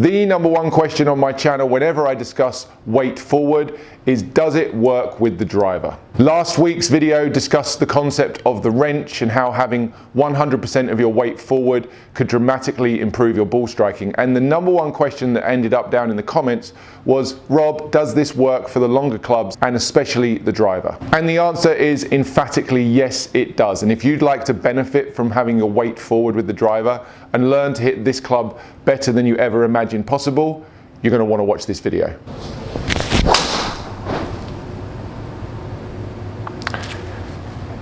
The number one question on my channel whenever I discuss weight forward is, does it work with the driver? Last week's video discussed the concept of the wrench and how having 100% of your weight forward could dramatically improve your ball striking. And the number one question that ended up down in the comments was, Rob, does this work for the longer clubs and especially the driver? And the answer is emphatically yes, it does. And if you'd like to benefit from having your weight forward with the driver and learn to hit this club better than you ever imagined possible, you're going to want to watch this video.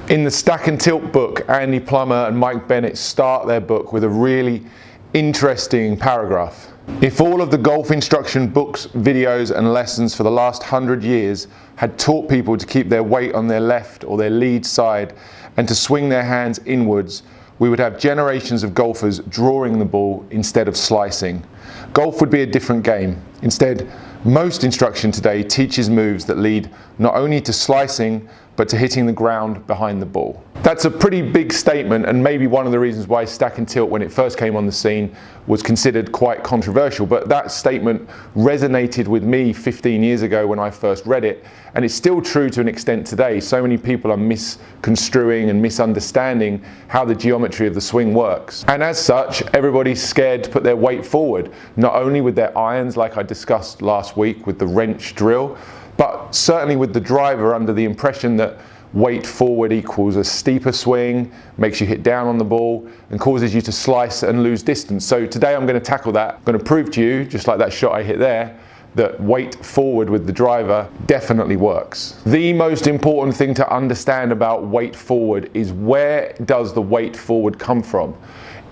In the Stack and Tilt book, Andy Plummer and Mike Bennett start their book with a really interesting paragraph. If all of the golf instruction books, videos and lessons for the last 100 years had taught people to keep their weight on their left or their lead side and to swing their hands inwards, we would have generations of golfers drawing the ball instead of slicing. Golf would be a different game. Instead, most instruction today teaches moves that lead not only to slicing, but to hitting the ground behind the ball. That's a pretty big statement, and maybe one of the reasons why Stack and Tilt, when it first came on the scene, was considered quite controversial. But that statement resonated with me 15 years ago when I first read it, and it's still true to an extent today. So many people are misconstruing and misunderstanding how the geometry of the swing works. And as such, everybody's scared to put their weight forward, not only with their irons, like I discussed last week with the wrench drill, but certainly with the driver, under the impression that weight forward equals a steeper swing, makes you hit down on the ball, and causes you to slice and lose distance. So today I'm going to tackle that. I'm going to prove to you, just like that shot I hit there, that weight forward with the driver definitely works. The most important thing to understand about weight forward is, where does the weight forward come from?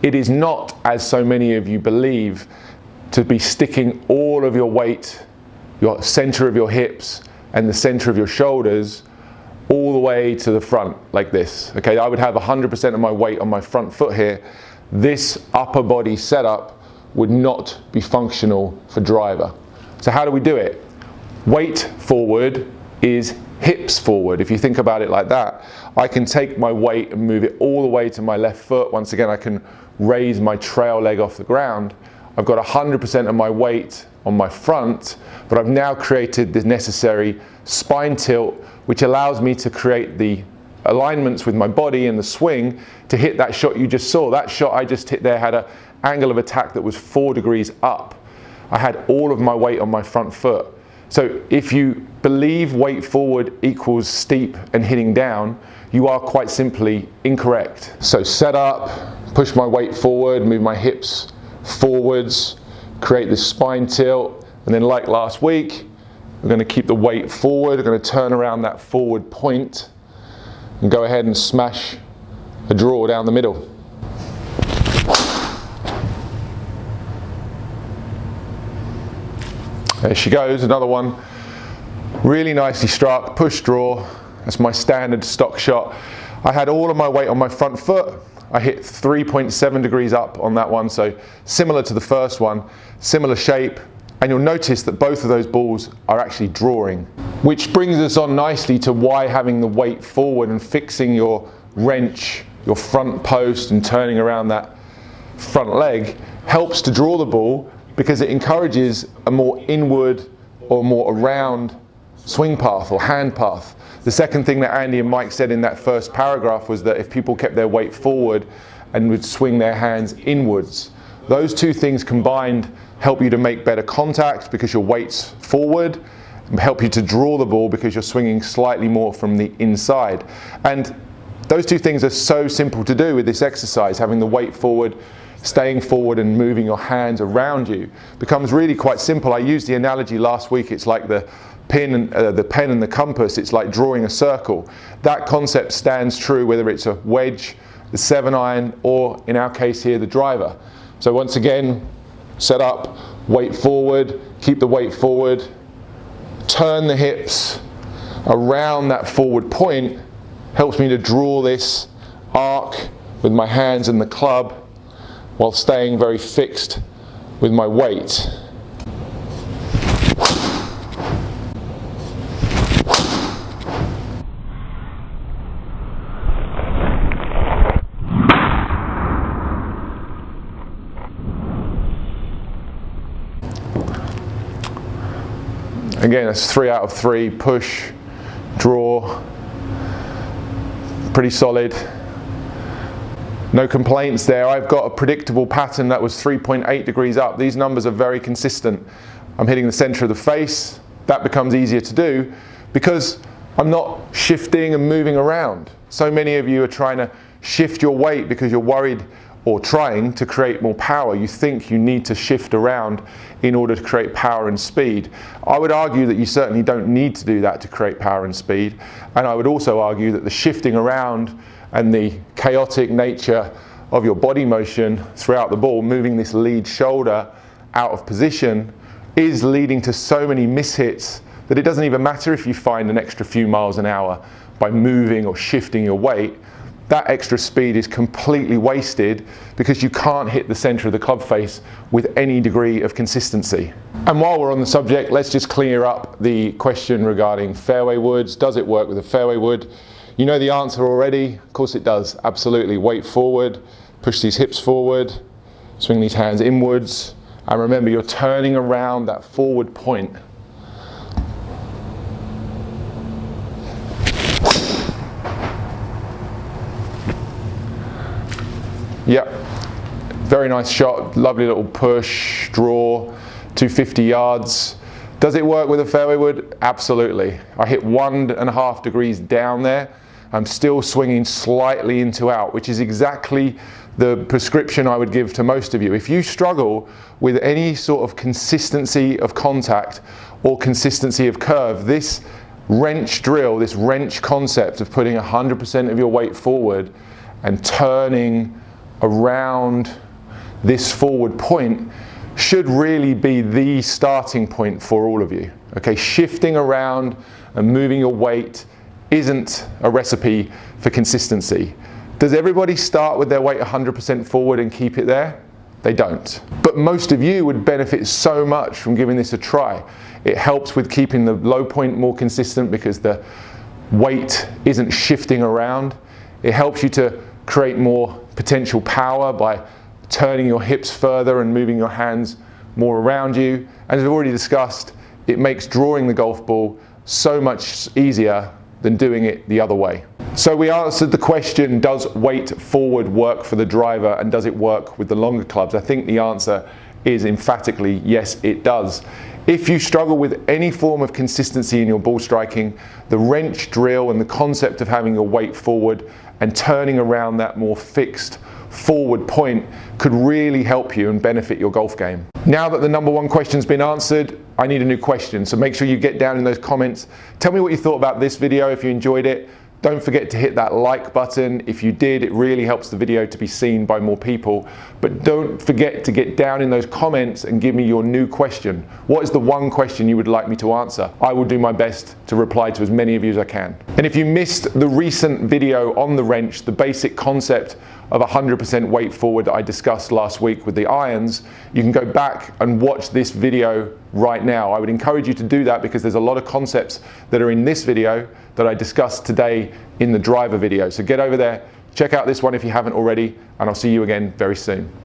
It is not, as so many of you believe, to be sticking all of your weight, your center of your hips and the center of your shoulders, all the way to the front like this. Okay, I would have 100% of my weight on my front foot here. This upper body setup would not be functional for driver. So how do we do it? Weight forward is hips forward. If you think about it like that, I can take my weight and move it all the way to my left foot. Once again, I can raise my trail leg off the ground. I've got 100% of my weight on my front, but I've now created the necessary spine tilt, which allows me to create the alignments with my body and the swing to hit that shot you just saw. That shot I just hit there had an angle of attack that was 4 degrees up. I had all of my weight on my front foot. So if you believe weight forward equals steep and hitting down, you are quite simply incorrect. So set up, push my weight forward, move my hips forwards, create this spine tilt, and then like last week, we're going to keep the weight forward. We're going to turn around that forward point and go ahead and smash a draw down the middle. There she goes, another one. Really nicely struck, push draw. That's my standard stock shot. I had all of my weight on my front foot. I hit 3.7 degrees up on that one, so similar to the first one, similar shape, and you'll notice that both of those balls are actually drawing. Which brings us on nicely to why having the weight forward and fixing your wrench, your front post and turning around that front leg helps to draw the ball, because it encourages a more inward or more around swing path or hand path. The second thing that Andy and Mike said in that first paragraph was that if people kept their weight forward and would swing their hands inwards, those two things combined help you to make better contact because your weight's forward, and help you to draw the ball because you're swinging slightly more from the inside. And those two things are so simple to do with this exercise. Having the weight forward, staying forward and moving your hands around you becomes really quite simple. I used the analogy last week, it's like the pen and the compass. It's like drawing a circle. That concept stands true whether it's a wedge, the 7-iron, or in our case here, the driver. So once again, set up, weight forward, keep the weight forward, turn the hips around that forward point, helps me to draw this arc with my hands and the club while staying very fixed with my weight. Again, that's 3 out of 3, push, draw, pretty solid. No complaints there. I've got a predictable pattern that was 3.8 degrees up. These numbers are very consistent. I'm hitting the center of the face. That becomes easier to do because I'm not shifting and moving around. So many of you are trying to shift your weight because you're worried or trying to create more power. You think you need to shift around in order to create power and speed. I would argue that you certainly don't need to do that to create power and speed. And I would also argue that the shifting around and the chaotic nature of your body motion throughout the ball, moving this lead shoulder out of position, is leading to so many mishits that it doesn't even matter if you find an extra few miles an hour by moving or shifting your weight. That extra speed is completely wasted because you can't hit the center of the club face with any degree of consistency. And while we're on the subject, let's just clear up the question regarding fairway woods. Does it work with a fairway wood? You know the answer already. Of course it does, absolutely. Weight forward, push these hips forward, swing these hands inwards, and remember you're turning around that forward point. Yep, very nice shot, lovely little push, draw, 250 yards. Does it work with a fairway wood? Absolutely. I hit 1.5 degrees down there. I'm still swinging slightly into out, which is exactly the prescription I would give to most of you. If you struggle with any sort of consistency of contact or consistency of curve, this wrench drill, this wrench concept of putting 100% of your weight forward and turning around this forward point should really be the starting point for all of you. Okay, shifting around and moving your weight isn't a recipe for consistency. Does everybody start with their weight 100% forward and keep it there? They don't. But most of you would benefit so much from giving this a try. It helps with keeping the low point more consistent because the weight isn't shifting around. It helps you to create more potential power by turning your hips further and moving your hands more around you. And as we've already discussed, it makes drawing the golf ball so much easier than doing it the other way. So we answered the question, does weight forward work for the driver and does it work with the longer clubs? I think the answer is emphatically yes, it does. If you struggle with any form of consistency in your ball striking, the wrench drill and the concept of having your weight forward and turning around that more fixed forward point could really help you and benefit your golf game. Now that the number one question's been answered, I need a new question. So make sure you get down in those comments. Tell me what you thought about this video if you enjoyed it. Don't forget to hit that like button. If you did, it really helps the video to be seen by more people. But don't forget to get down in those comments and give me your new question. What is the one question you would like me to answer? I will do my best to reply to as many of you as I can. And if you missed the recent video on the wrench, the basic concept of 100% weight forward that I discussed last week with the irons, you can go back and watch this video right now. I would encourage you to do that because there's a lot of concepts that are in this video that I discussed today in the driver video. So get over there, check out this one if you haven't already, and I'll see you again very soon.